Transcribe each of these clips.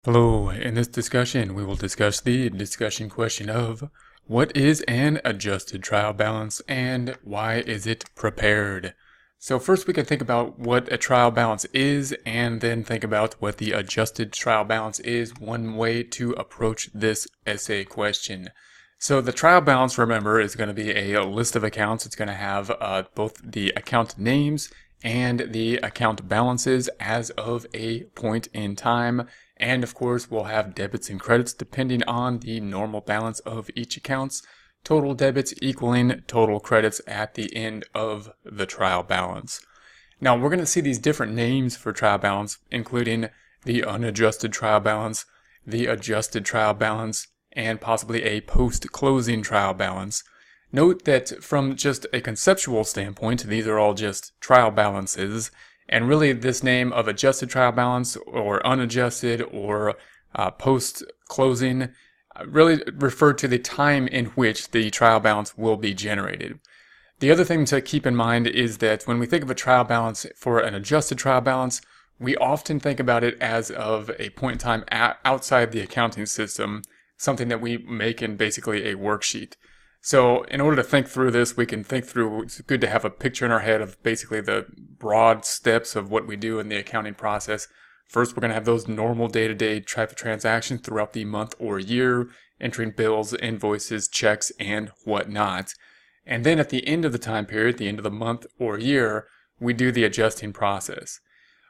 Hello, in this discussion we will discuss the discussion question of what is an adjusted trial balance and why is it prepared? So first we can think about what a trial balance is and then think about what the adjusted trial balance is, one way to approach this essay question. So the trial balance, remember, is going to be a list of accounts. It's going to have both the account names and the account balances as of a point in time. And of course, we'll have debits and credits depending on the normal balance of each account. Total debits equaling total credits at the end of the trial balance. Now, we're going to see these different names for trial balance, including the unadjusted trial balance, the adjusted trial balance, and possibly a post-closing trial balance. Note that from just a conceptual standpoint, these are all just trial balances, and really this name of adjusted trial balance or unadjusted or post-closing really refer to the time in which the trial balance will be generated. The other thing to keep in mind is that when we think of a trial balance for an adjusted trial balance, we often think about it as of a point in time outside the accounting system, something that we make in basically a worksheet. So in order to think through this, we can think through, it's good to have a picture in our head of basically the broad steps of what we do in the accounting process. First, we're going to have those normal day-to-day type of transactions throughout the month or year, entering bills, invoices, checks, and whatnot. And then at the end of the time period, the end of the month or year, we do the adjusting process.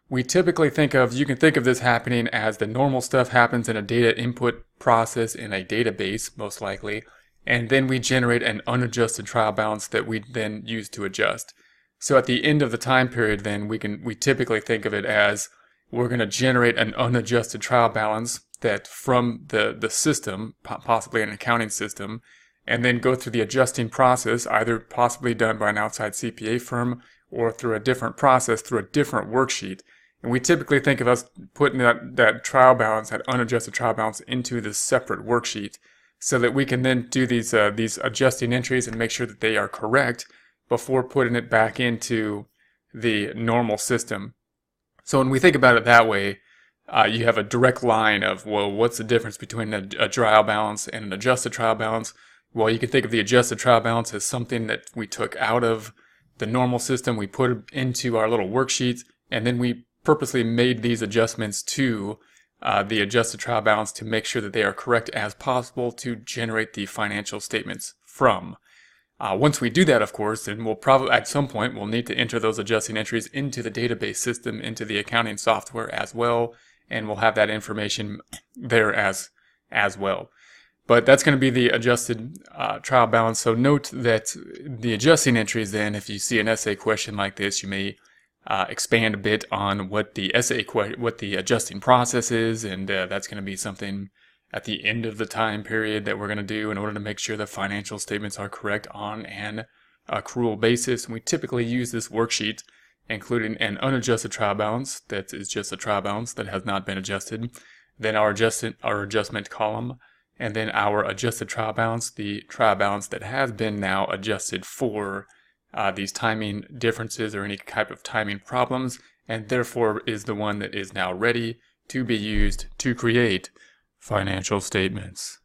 We typically you can think of this happening as the normal stuff happens in a data input process in a database, most likely, and then we generate an unadjusted trial balance that we then use to adjust. So at the end of the time period, then we typically think of it as we're going to generate an unadjusted trial balance that from the system, possibly an accounting system, and then go through the adjusting process, either possibly done by an outside CPA firm or through a different process, through a different worksheet. And we typically think of us putting that trial balance, that unadjusted trial balance, into this separate worksheet so that we can then do these adjusting entries and make sure that they are correct before putting it back into the normal system. So when we think about it that way, you have a direct line of, well, what's the difference between a trial balance and an adjusted trial balance? Well, you can think of the adjusted trial balance as something that we took out of the normal system, we put it into our little worksheet, and then we purposely made these adjustments to the adjusted trial balance to make sure that they are correct as possible to generate the financial statements from. Once we do that, of course, then we'll probably, at some point, we'll need to enter those adjusting entries into the database system, into the accounting software as well, and we'll have that information there as well. But that's going to be the adjusted trial balance. So note that the adjusting entries then, if you see an essay question like this, you may expand a bit on what the what the adjusting process is, and that's going to be something at the end of the time period that we're going to do in order to make sure the financial statements are correct on an accrual basis. And we typically use this worksheet, including an unadjusted trial balance that is just a trial balance that has not been adjusted, then our adjustment column, and then our adjusted trial balance, the trial balance that has been now adjusted for these timing differences or any type of timing problems, and therefore is the one that is now ready to be used to create financial statements.